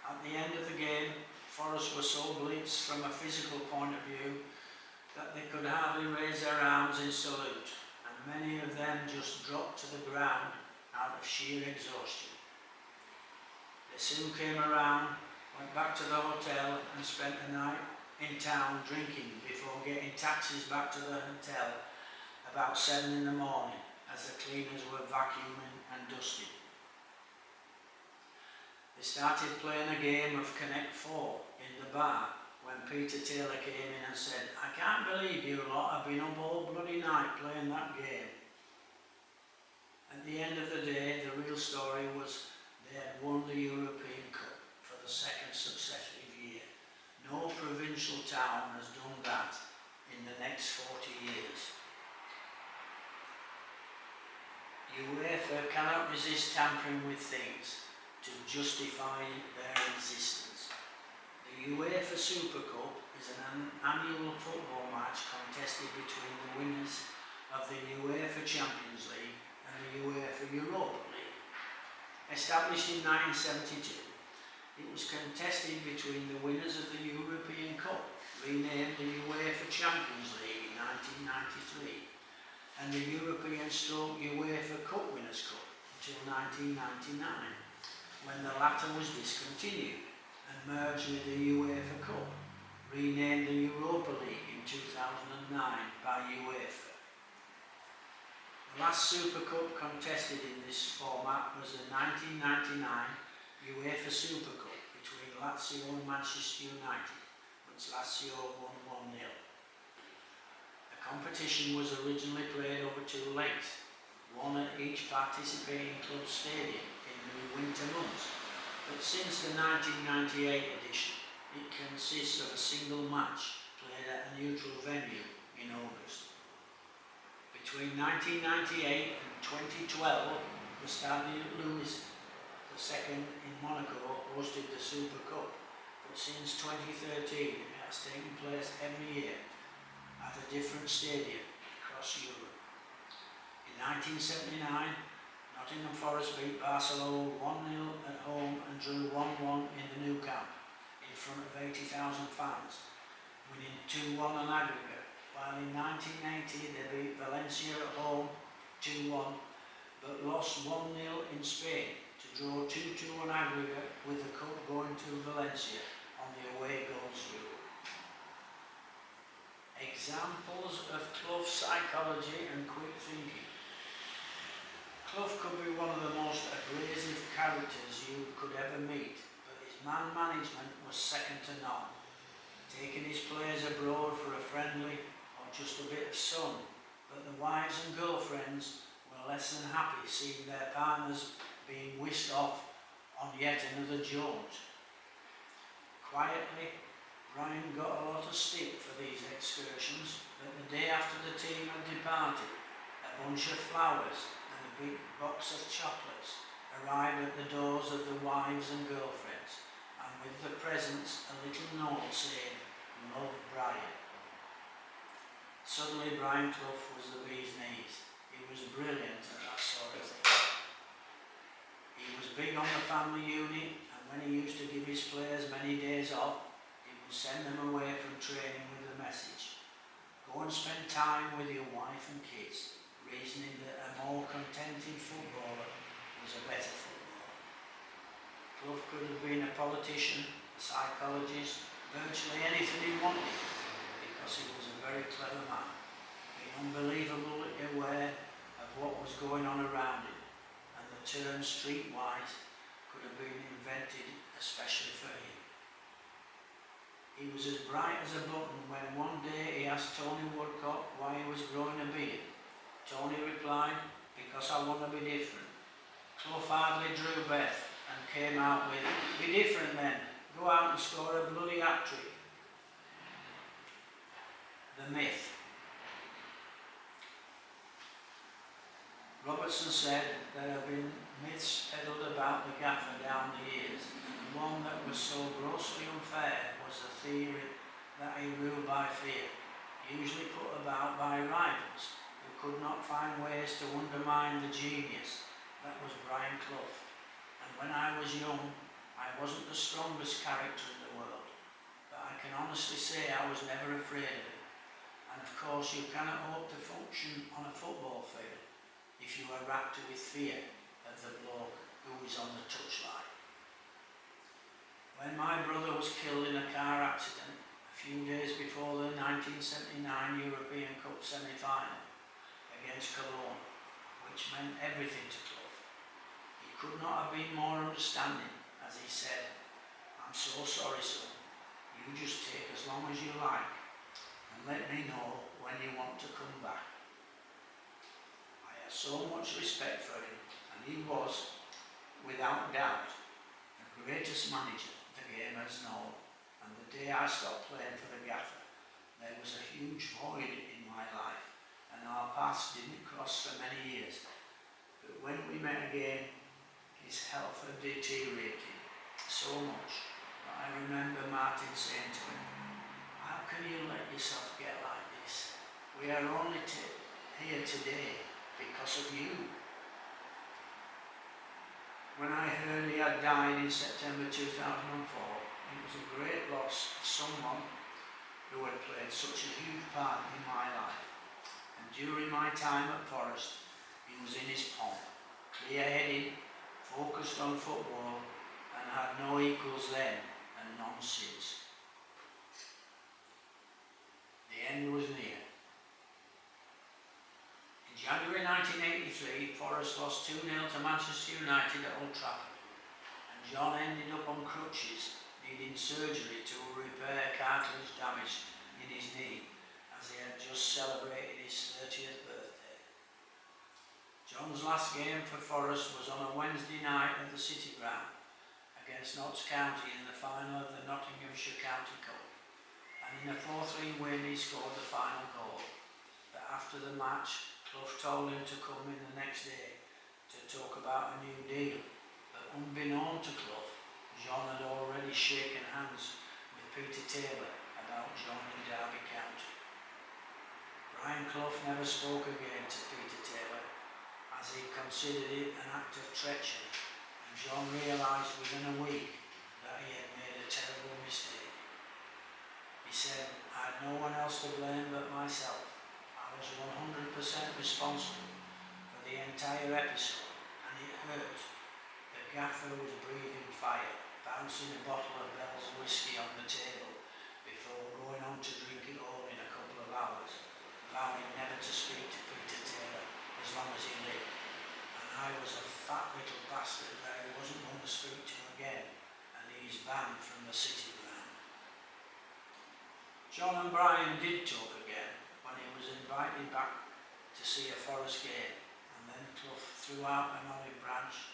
At the end of the game, Forest were so blitzed from a physical point of view that they could hardly raise their arms in salute, and many of them just dropped to the ground out of sheer exhaustion. They soon came around, went back to the hotel and spent the night in town drinking before getting taxis back to the hotel about 7 in the morning as the cleaners were vacuuming and dusting. They started playing a game of Connect 4 in the bar when Peter Taylor came in and said, "I can't believe you lot have been up all bloody night playing that game." At the end of the day, the real story was they had won the European Cup for the second successive year. No provincial town has done that in the next 40 years. UEFA cannot resist tampering with things to justify their existence. The UEFA Super Cup is an annual football match contested between the winners of the UEFA Champions League and the UEFA Europa League. Established in 1972, it was contested between the winners of the European Cup, renamed the UEFA Champions League in 1993, and the European/UEFA Cup Winners' Cup until 1999, when the latter was discontinued and merged with the UEFA Cup, renamed the Europa League in 2009 by UEFA. The last Super Cup contested in this format was the 1999 UEFA Super Cup between Lazio and Manchester United, which Lazio won 1-0. The competition was originally played over 2 legs, one at each participating club stadium in the winter months, but since the 1998 edition, it consists of a single match played at a neutral venue in August. Between 1998 and 2012, the Stade Louis II in Monaco hosted the Super Cup, but since 2013 it has taken place every year at a different stadium across Europe. In 1979, Nottingham Forest beat Barcelona 1-0 at home and drew 1-1 in the Nou Camp in front of 80,000 fans, winning 2-1 on aggregate, while in 1980 they beat Valencia at home 2-1 but lost 1-0 in Spain to draw 2-2 on aggregate, with the cup going to Valencia on the away goals rule. Examples of Clough psychology and quick thinking. Clough could be one of the most abrasive characters you could ever meet, but his man management was second to none. Taking his players abroad for a friendly or just a bit of sun, but the wives and girlfriends were less than happy seeing their partners being whisked off on yet another jaunt. Quietly, Brian got a lot of stick for these excursions, but the day after the team had departed, a bunch of flowers and a big box of chocolates arrived at the doors of the wives and girlfriends, and with the presents a little note saying, "Love, Brian." Suddenly Brian Clough was the bee's knees. He was brilliant at that sort of thing. He was big on the family unit, and when he used to give his players many days off, he would send them away from training with the message, "Go and spend time with your wife and kids," reasoning that a more contented footballer was a better footballer. Clough could have been a politician, a psychologist, virtually anything he wanted, because he was a very clever man, being unbelievably aware of what was going on around him, and the term streetwise could have been invented especially for him. He was as bright as a button when one day he asked Tony Woodcock why he was growing a beard. Tony replied, "Because I want to be different." Clough hardly drew breath and came out with, "Be different then, go out and score a bloody hat-trick." The myth. Robertson said there have been myths peddled about the gaffer down the years, and one that was so grossly unfair was the theory that he ruled by fear, usually put about by rivals who could not find ways to undermine the genius that was Brian Clough. And when I was young, I wasn't the strongest character in the world, but I can honestly say I was never afraid of him. And of course you cannot hope to function on a football field if you are racked with fear of the bloke who is on the touchline. When my brother was killed in a car accident a few days before the 1979 European Cup semi-final against Cologne, which meant everything to Clough, he could not have been more understanding, as he said, "I'm so sorry, son. You just take as long as you like and let me know when you want to come back." I have so much respect for him, and he was, without doubt, the greatest manager the game has known. And the day I stopped playing for the gaffer, there was a huge void in my life, and our paths didn't cross for many years. But when we met again, his health had deteriorated so much that I remember Martin saying to him, "How can you let yourself get like this? We are only here today because of you." When I heard he had died in September 2004, it was a great loss of someone who had played such a huge part in my life. And during my time at Forest, he was in his pomp, clear-headed, focused on football, and had no equals then and none since. The end was near. In January 1983, Forest lost 2-0 to Manchester United at Old Trafford, and John ended up on crutches, needing surgery to repair cartilage damage in his knee, as he had just celebrated his 30th birthday. John's last game for Forest was on a Wednesday night at the City Ground against Notts County in the final of the Nottinghamshire County Cup, and in a 4-3 win he scored the final goal. But after the match, Clough told him to come in the next day to talk about a new deal, but unbeknown to Clough, John had already shaken hands with Peter Taylor about joining Derby County. Brian Clough never spoke again to Peter Taylor as he considered it an act of treachery, and John realised within a week that he had made a terrible mistake. He said, "I had no one else to blame but myself. I was 100% responsible for the entire episode, and it hurt." The gaffer was breathing fire, bouncing a bottle of Bell's whiskey on the table before going on to drink it all in a couple of hours, vowing never to speak to Peter Taylor as long as he lived. And I was a fat little bastard that he wasn't going to speak to again, and he's banned from the city ground. John and Brian did talk again when he was invited back to see a Forest game, and then Clough threw out an olive branch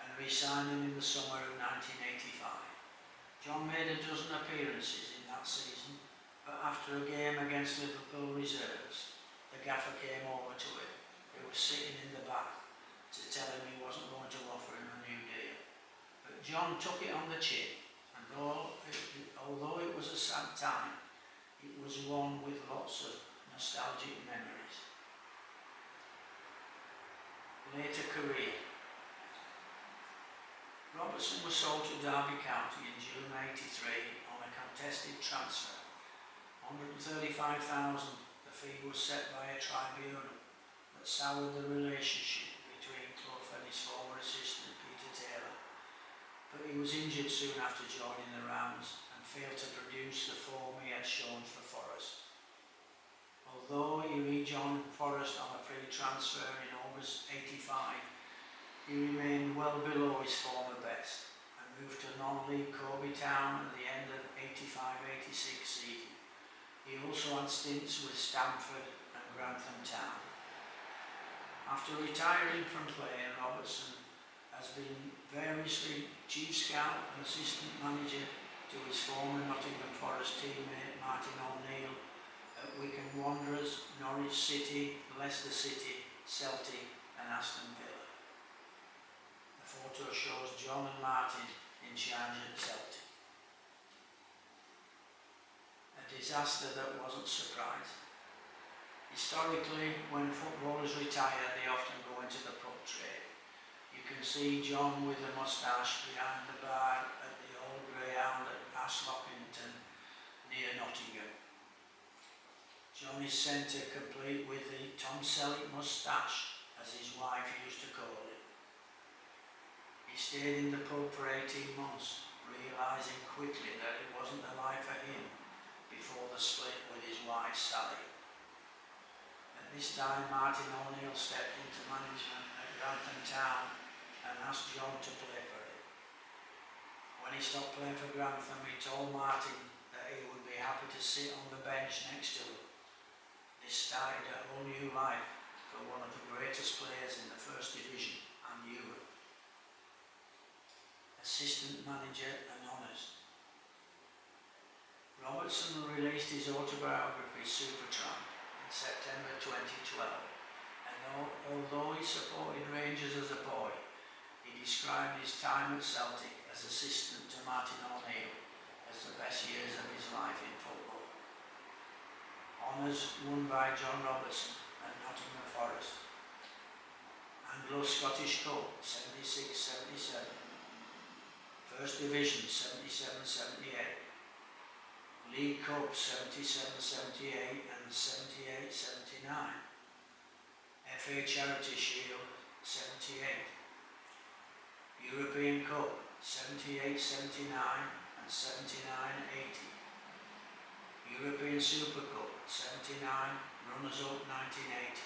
and re-signed him in the summer of 1985. John made a dozen appearances in that season, but after a game against Liverpool reserves, the gaffer came over to him, who was sitting in the back, to tell him he wasn't going to offer him a new deal. But John took it on the chin, and although it was a sad time, it was one with lots of nostalgic memories. Later career. Robertson was sold to Derby County in June '83 on a contested transfer. $135,000, the fee was set by a tribunal that soured the relationship between Clough and his former assistant Peter Taylor. But he was injured soon after joining the Rams and failed to produce the form he had shown for Forest. Although he rejoined Forest on a free transfer in August '85, he remained well below his former best and moved to non-league Corby Town at the end of the '85-86 season. He also had stints with Stamford and Grantham Town. After retiring from playing, Robertson has been variously chief scout and assistant manager to his former Nottingham Forest teammate Martin O'Neill at Wycombe Wanderers, Norwich City, Leicester City, Celtic and Aston Villa. The photo shows John and Martin in charge at Celtic. A disaster that wasn't surprising. Historically, when footballers retire, they often go into the pub trade. You can see John with a moustache behind the bar at the Old Greyhound at Ashlockington near Nottingham. John is centre complete with the Tom Selleck moustache, as his wife used to call it. He stayed in the pub for 18 months, realising quickly that it wasn't the life for him before the split with his wife Sally. At this time, Martin O'Neill stepped into management at Grantham Town and asked John to play for him. When he stopped playing for Grantham, he told Martin that he would be happy to sit on the bench next to him. This started a whole new life for one of the greatest players in the First Division and Europe. Assistant manager and honours. Robertson released his autobiography Supertramp in September 2012, and although he supported Rangers as a boy, he described his time at Celtic as assistant to Martin O'Neill as the best years of his life in football. Honours won by John Robertson at Nottingham Forest. Anglo-Scottish Cup 76-77. First Division 77-78. League Cup 77-78 and 78-79. FA Charity Shield 78. European Cup 78-79 and 79-80. European Super Cup 79, runners-up 1980.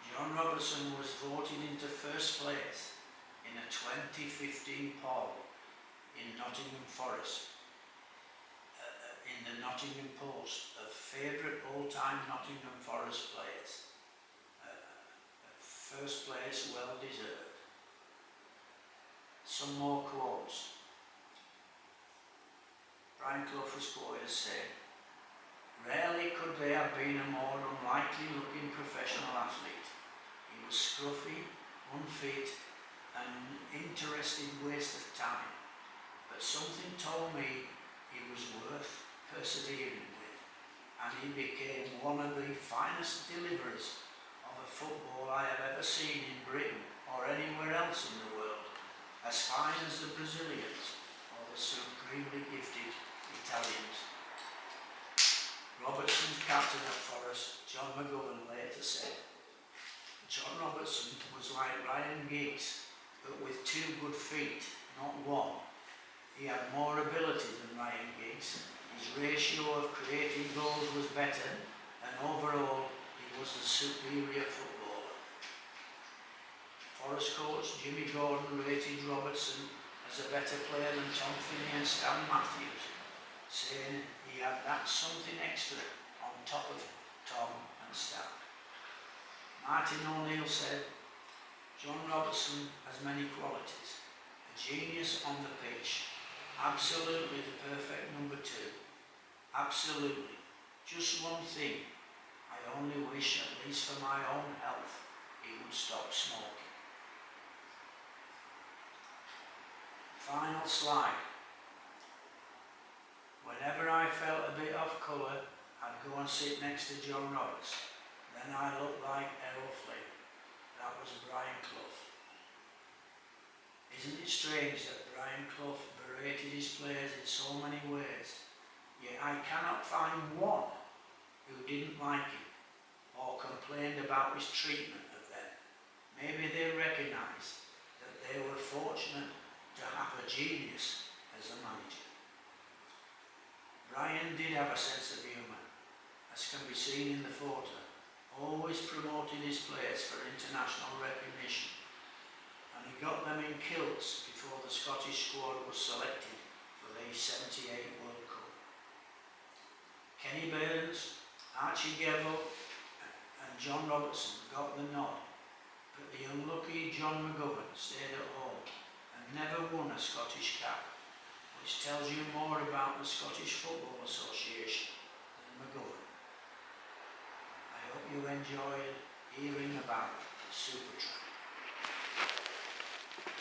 John Robertson was voted into first place in a 2015 poll in Nottingham Forest, in the Nottingham Post of favourite all-time Nottingham Forest players. First place well deserved. Some more quotes. Brian Clough was quoted as saying, "Rarely could there have been a more unlikely looking professional athlete. He was scruffy, unfit, an interesting waste of time, but something told me he was worth persevering with, and he became one of the finest deliverers of a of football I have ever seen in Britain or anywhere else in the world, as fine as the Brazilians or the supremely gifted Italians. Robertson's captain at Forest, John McGovern, later said, John Robertson was like Ryan Giggs, but with 2 good feet, not 1. He had more ability than Ryan Giggs. His ratio of creating goals was better, and overall he was the superior footballer. Forest coach Jimmy Gordon rated Robertson as a better player than Tom Finney and Stan Matthews, saying he had that something extra on top of Tom and Stan. Martin O'Neill said, John Robertson has many qualities. A genius on the pitch, absolutely the perfect number 2. Absolutely. Just one thing. I only wish, at least for my own health, he would stop smoking. Final slide. Whenever I felt a bit off colour, I'd go and sit next to John Roberts. Then I looked like Errol Flynn. That was Brian Clough. Isn't it strange that Brian Clough berated his players in so many ways, yet I cannot find one who didn't like him or complained about his treatment of them. Maybe they recognised that they were fortunate to have a genius as a manager. Brian did have a sense of humour, as can be seen in the photo, always promoting his players for international recognition, and he got them in kilts before the Scottish squad was selected for the '78 World Cup. Kenny Burns, Archie Gevo and John Robertson got the nod, but the unlucky John McGovern stayed at home and never won a Scottish cap, which tells you more about the Scottish Football Association than McGovern. I hope you enjoyed hearing about the Supertramp.